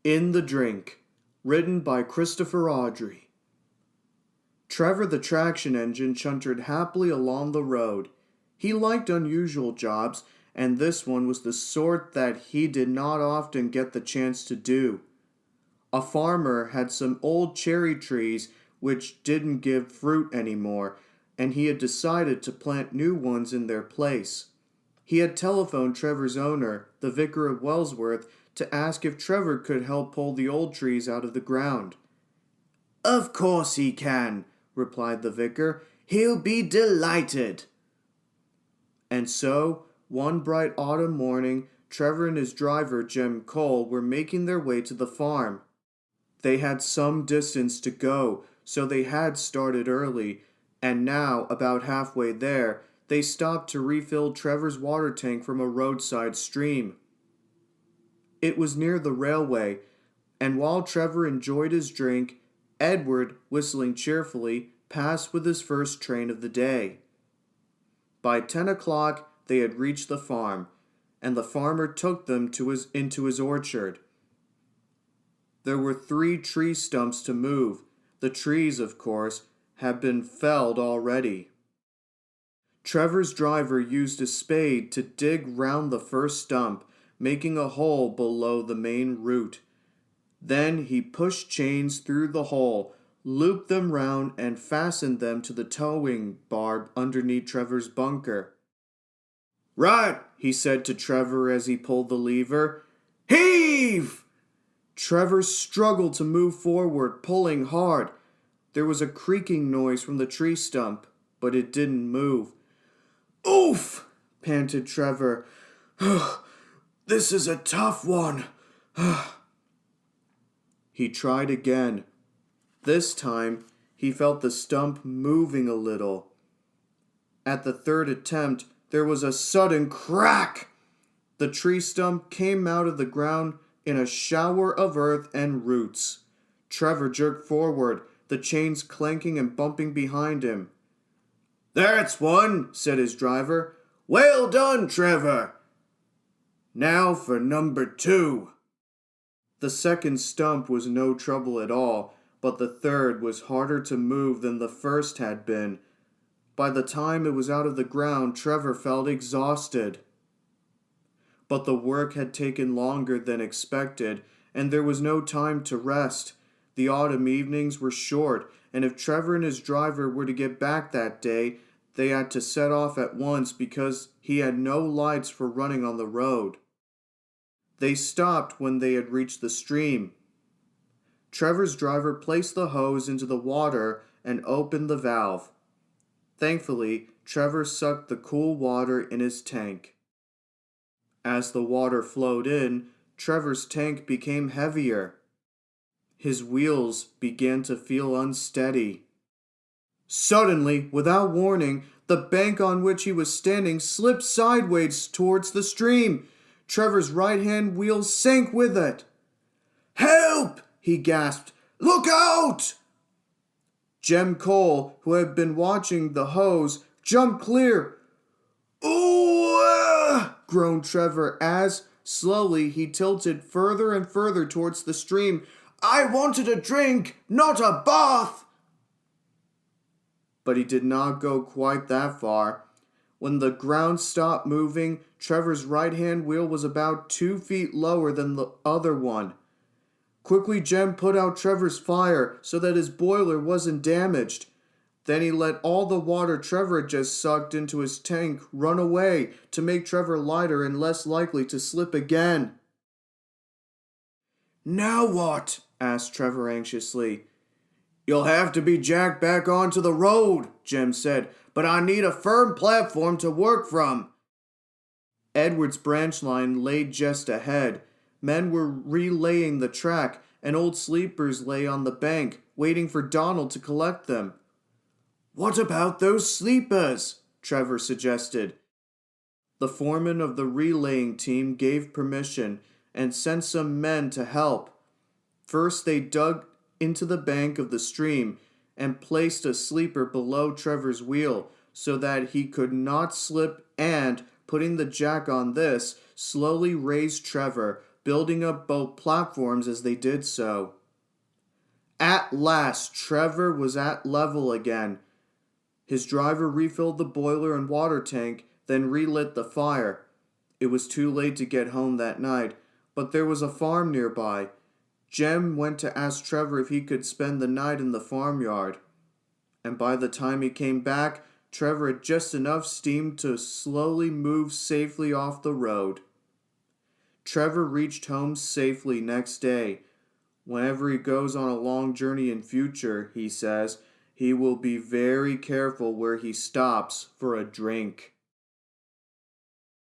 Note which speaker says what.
Speaker 1: In the Drink, written by Christopher Audrey. Trevor the traction engine chuntered happily along the road. He liked unusual jobs, and this one was the sort that he did not often get the chance to do. A farmer had some old cherry trees which didn't give fruit anymore, and he had decided to plant new ones in their place. He had telephoned Trevor's owner, the vicar of Wellsworth, to ask if Trevor could help pull the old trees out of the ground. "Of course he can," replied the vicar. "He'll be delighted." And so, one bright autumn morning, Trevor and his driver, Jem Cole, were making their way to the farm. They had some distance to go, so they had started early, and now, about halfway there, they stopped to refill Trevor's water tank from a roadside stream. It was near the railway, and while Trevor enjoyed his drink, Edward, whistling cheerfully, passed with his first train of the day. By 10 o'clock, they had reached the farm, and the farmer took them into his orchard. There were 3 tree stumps to move. The trees, of course, had been felled already. Trevor's driver used a spade to dig round the first stump, making a hole below the main root. Then he pushed chains through the hole, looped them round, and fastened them to the towing bar underneath Trevor's bunker. "Right," he said to Trevor as he pulled the lever. "Heave!" Trevor struggled to move forward, pulling hard. There was a creaking noise from the tree stump, but it didn't move. "Oof!" panted Trevor. "This is a tough one." He tried again. This time, he felt the stump moving a little. At the third attempt, there was a sudden crack. The tree stump came out of the ground in a shower of earth and roots. Trevor jerked forward, the chains clanking and bumping behind him. "That's one," said his driver. "Well done, Trevor. Now for number 2. The second stump was no trouble at all, but the third was harder to move than the first had been. By the time it was out of the ground, Trevor felt exhausted. But the work had taken longer than expected, and there was no time to rest. The autumn evenings were short, and if Trevor and his driver were to get back that day, they had to set off at once because he had no lights for running on the road. They stopped when they had reached the stream. Trevor's driver placed the hose into the water and opened the valve. Thankfully, Trevor sucked the cool water in his tank. As the water flowed in, Trevor's tank became heavier. His wheels began to feel unsteady. Suddenly, without warning, the bank on which he was standing slipped sideways towards the stream. Trevor's right-hand wheel sank with it. "Help!" he gasped. "Look out!" Jem Cole, who had been watching the hose, jumped clear. "Ooh!" groaned Trevor as, slowly, he tilted further and further towards the stream. "I wanted a drink, not a bath!" But he did not go quite that far. When the ground stopped moving, Trevor's right-hand wheel was about 2 feet lower than the other one. Quickly, Jem put out Trevor's fire so that his boiler wasn't damaged. Then he let all the water Trevor had just sucked into his tank run away to make Trevor lighter and less likely to slip again. "Now what?" asked Trevor anxiously. "You'll have to be jacked back onto the road," Jem said, "but I need a firm platform to work from." Edward's branch line lay just ahead. Men were relaying the track, and old sleepers lay on the bank, waiting for Donald to collect them. "What about those sleepers?" Trevor suggested. The foreman of the relaying team gave permission and sent some men to help. First, they dug into the bank of the stream and placed a sleeper below Trevor's wheel so that he could not slip and, putting the jack on this, slowly raised Trevor, building up both platforms as they did so. At last, Trevor was at level again. His driver refilled the boiler and water tank, then relit the fire. It was too late to get home that night, but there was a farm nearby. Jem went to ask Trevor if he could spend the night in the farmyard. And by the time he came back, Trevor had just enough steam to slowly move safely off the road. Trevor reached home safely next day. Whenever he goes on a long journey in future, he says, he will be very careful where he stops for a drink.